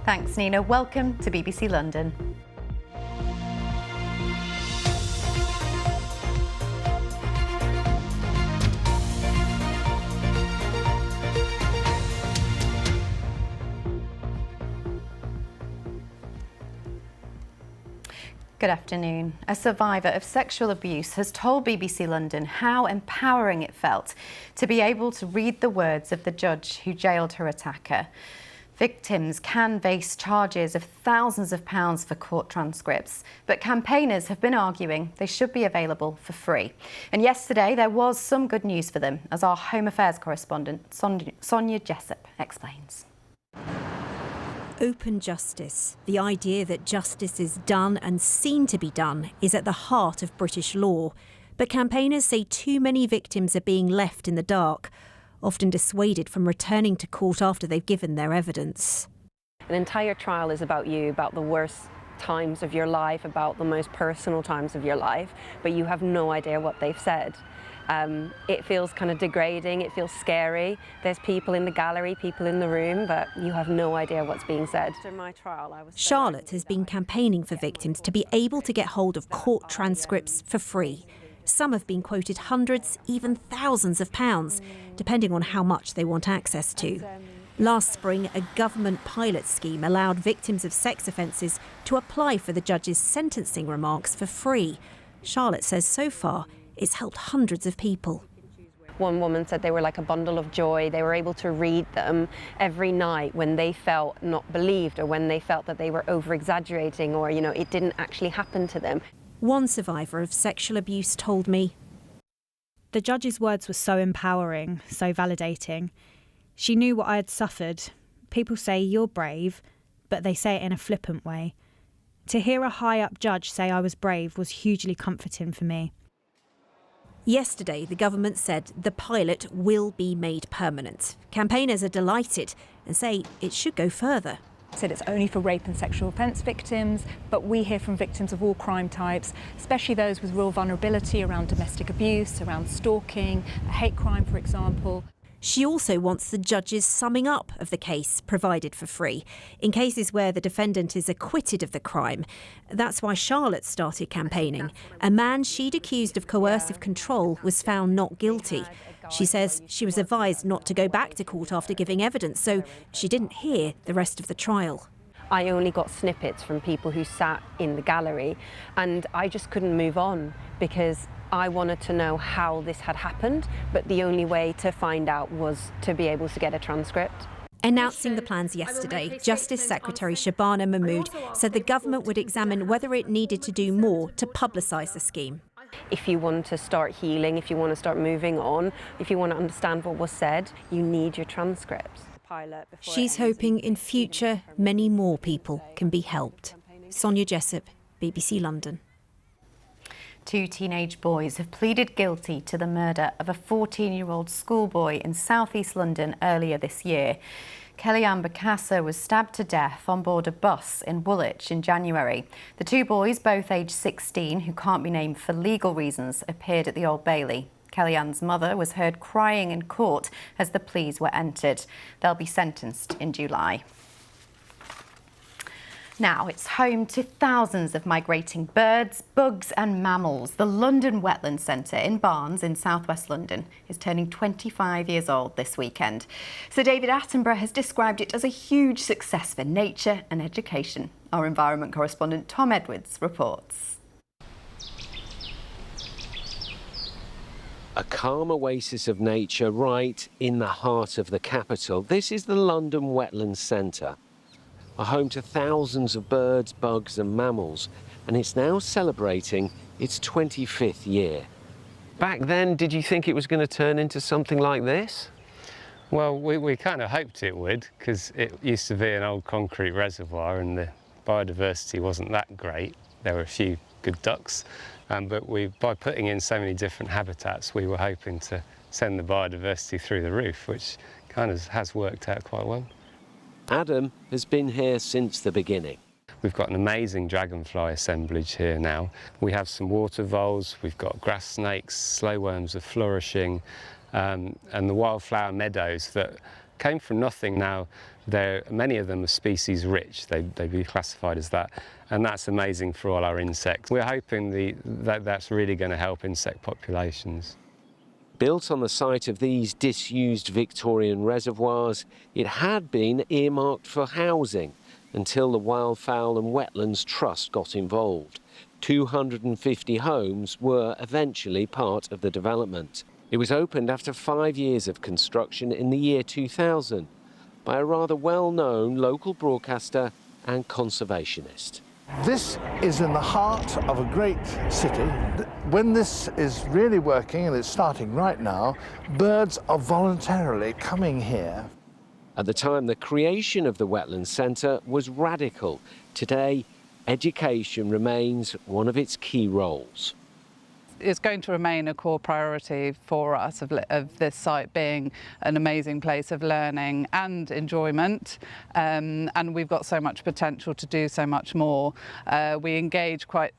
Thanks, Nina. Welcome to BBC London. Good afternoon. A survivor of sexual abuse has told BBC London how empowering it felt to be able to read the words of the judge who jailed her attacker. Victims can face charges of thousands of pounds for court transcripts, but campaigners have been arguing they should be available for free. And yesterday there was some good news for them, as our Home Affairs correspondent Sonia Jessup explains. Open justice, the idea that justice is done and seen to be done, is at the heart of British law. But campaigners say too many victims are being left in the dark, often dissuaded from returning to court after they've given their evidence. An entire trial is about you, about the worst times of your life, about the most personal times of your life, but you have no idea what they've said. It feels kind of degrading, it feels scary. There's people in the gallery, people in the room, but you have no idea what's being said. After my trial, Charlotte has been campaigning for victims to be able to get hold of court transcripts for free. Some have been quoted hundreds, even thousands of pounds, depending on how much they want access to. Last spring, a government pilot scheme allowed victims of sex offences to apply for the judge's sentencing remarks for free. Charlotte says so far, it's helped hundreds of people. One woman said they were like a bundle of joy. They were able to read them every night when they felt not believed, or when they felt that they were over-exaggerating, or, it didn't actually happen to them. One survivor of sexual abuse told me, "The judge's words were so empowering, so validating. She knew what I had suffered. People say you're brave, but they say it in a flippant way. To hear a high-up judge say I was brave was hugely comforting for me." Yesterday, the government said the pilot will be made permanent. Campaigners are delighted and say it should go further. Said it's only for rape and sexual offence victims, but we hear from victims of all crime types, especially those with real vulnerability around domestic abuse, around stalking, hate crime, for example. She also wants the judge's summing up of the case provided for free, in cases where the defendant is acquitted of the crime. That's why Charlotte started campaigning. A man she'd accused of coercive control was found not guilty. She says she was advised not to go back to court after giving evidence, so she didn't hear the rest of the trial. I only got snippets from people who sat in the gallery, and I just couldn't move on because I wanted to know how this had happened, but the only way to find out was to be able to get a transcript. Announcing the plans yesterday, Justice Secretary Shabana Mahmood said the government would examine whether it needed to do more to publicise the scheme. If you want to start healing, if you want to start moving on, if you want to understand what was said, you need your transcripts. She's hoping in future many more people can be helped. Sonia Jessup, BBC London. 2 teenage boys have pleaded guilty to the murder of a 14-year-old schoolboy in south-east London earlier this year. Kellyanne Bokassa was stabbed to death on board a bus in Woolwich in January. The 2 boys, both aged 16, who can't be named for legal reasons, appeared at the Old Bailey. Kellyanne's mother was heard crying in court as the pleas were entered. They'll be sentenced in July. Now, it's home to thousands of migrating birds, bugs and mammals. The London Wetland Centre in Barnes in southwest London is turning 25 years old this weekend. Sir David Attenborough has described it as a huge success for nature and education. Our environment correspondent Tom Edwards reports. A calm oasis of nature right in the heart of the capital. This is the London Wetland Centre, a home to thousands of birds, bugs and mammals, and it's now celebrating its 25th year. Back then, did you think it was going to turn into something like this? Well, we kind of hoped it would, because it used to be an old concrete reservoir and the biodiversity wasn't that great. There were a few good ducks, but by putting in so many different habitats, we were hoping to send the biodiversity through the roof, which kind of has worked out quite well. Adam has been here since the beginning. We've got an amazing dragonfly assemblage here now. We have some water voles, we've got grass snakes, slow worms are flourishing, and the wildflower meadows that came from nothing now Many of them are species rich, they'd be classified as that, and that's amazing for all our insects. We're hoping that's really going to help insect populations. Built on the site of these disused Victorian reservoirs, it had been earmarked for housing until the Wildfowl and Wetlands Trust got involved. 250 homes were eventually part of the development. It was opened after 5 years of construction in the year 2000 by a rather well-known local broadcaster and conservationist. This is in the heart of a great city. When this is really working, and it's starting right now, birds are voluntarily coming here. At the time, the creation of the Wetlands Centre was radical. Today, education remains one of its key roles. It's going to remain a core priority for us of this site being an amazing place of learning and enjoyment, and we've got so much potential to do so much more. We engage quite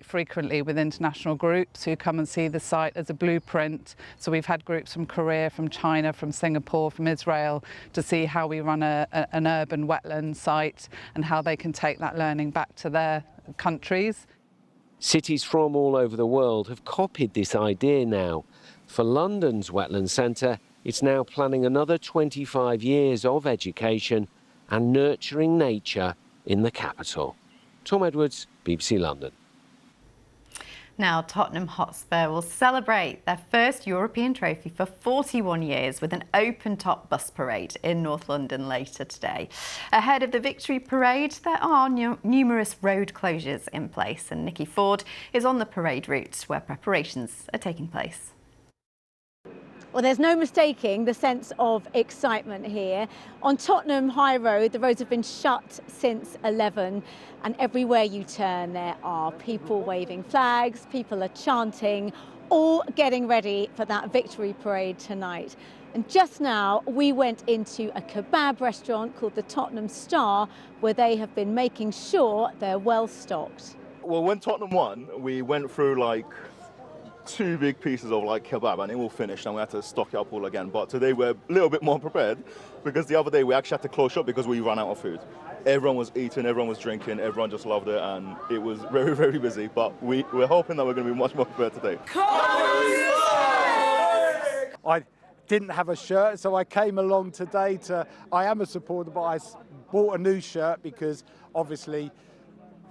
frequently with international groups who come and see the site as a blueprint. So we've had groups from Korea, from China, from Singapore, from Israel to see how we run an urban wetland site and how they can take that learning back to their countries. Cities from all over the world have copied this idea now. For London's Wetlands Centre, it's now planning another 25 years of education and nurturing nature in the capital. Tom Edwards, BBC London. Now, Tottenham Hotspur will celebrate their first European trophy for 41 years with an open-top bus parade in North London later today. Ahead of the victory parade, there are numerous road closures in place, and Nikki Ford is on the parade route where preparations are taking place. Well, there's no mistaking the sense of excitement here. On Tottenham High Road, the roads have been shut since 11, and everywhere you turn there are people waving flags, people are chanting, all getting ready for that victory parade tonight. And just now we went into a kebab restaurant called the Tottenham Star, where they have been making sure they're well stocked. Well, when Tottenham won, we went through like 2 big pieces of like kebab and it all finished and we had to stock it up all again. But today we're a little bit more prepared because the other day we actually had to close shop because we ran out of food. Everyone was eating, everyone was drinking, everyone just loved it, and it was very, very busy. But we're hoping that we're going to be much more prepared today. I didn't have a shirt, so I came along today I am a supporter, but I bought a new shirt because obviously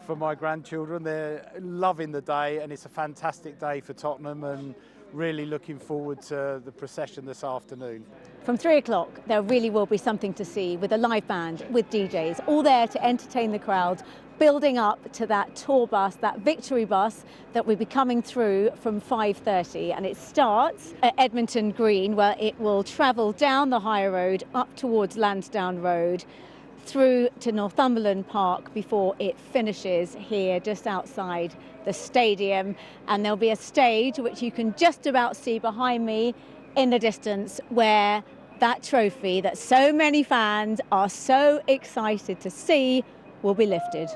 for my grandchildren, they're loving the day, and it's a fantastic day for Tottenham, and really looking forward to the procession this afternoon. From 3 o'clock, there really will be something to see with a live band, with DJs, all there to entertain the crowd, building up to that tour bus, that victory bus that will be coming through from 5:30. And it starts at Edmonton Green, where it will travel down the High Road up towards Lansdowne Road, through to Northumberland Park before it finishes here just outside the stadium. And there'll be a stage which you can just about see behind me in the distance, where that trophy that so many fans are so excited to see will be lifted.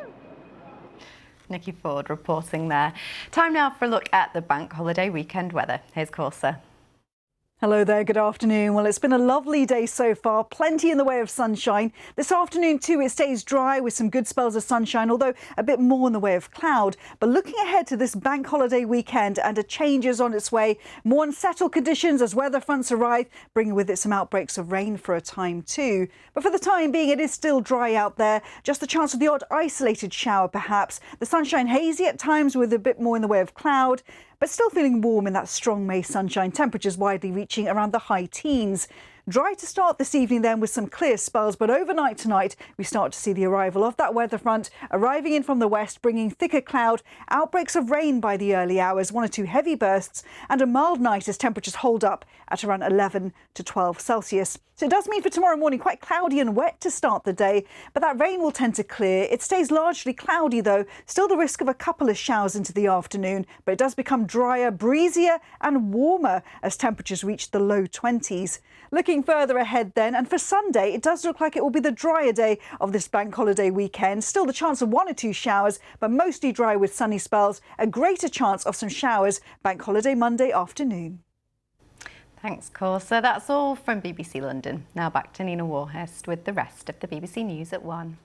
Nikki Ford reporting there. Time now for a look at the bank holiday weekend weather. Here's Corsa. Hello there, good afternoon. Well, it's been a lovely day so far, plenty in the way of sunshine. This afternoon too, it stays dry with some good spells of sunshine, although a bit more in the way of cloud. But looking ahead to this bank holiday weekend, and a change is on its way. More unsettled conditions as weather fronts arrive, bringing with it some outbreaks of rain for a time too. But for the time being, it is still dry out there. Just the chance of the odd isolated shower perhaps. The sunshine hazy at times with a bit more in the way of cloud, but still feeling warm in that strong May sunshine, temperatures widely reaching around the high teens. Dry to start this evening then with some clear spells, but overnight tonight we start to see the arrival of that weather front arriving in from the west, bringing thicker cloud, outbreaks of rain by the early hours, 1 or 2 heavy bursts, and a mild night as temperatures hold up at around 11 to 12 Celsius. So it does mean for tomorrow morning quite cloudy and wet to start the day, but that rain will tend to clear. It stays largely cloudy though, still the risk of a couple of showers into the afternoon, but it does become drier, breezier and warmer as temperatures reach the low 20s. Looking further ahead then, and for Sunday, it does look like it will be the drier day of this bank holiday weekend. Still the chance of 1 or 2 showers, but mostly dry with sunny spells. A greater chance of some showers bank holiday Monday afternoon. Thanks, Corsa. That's all from BBC London. Now back to Nina Warhurst with the rest of the BBC News at 1.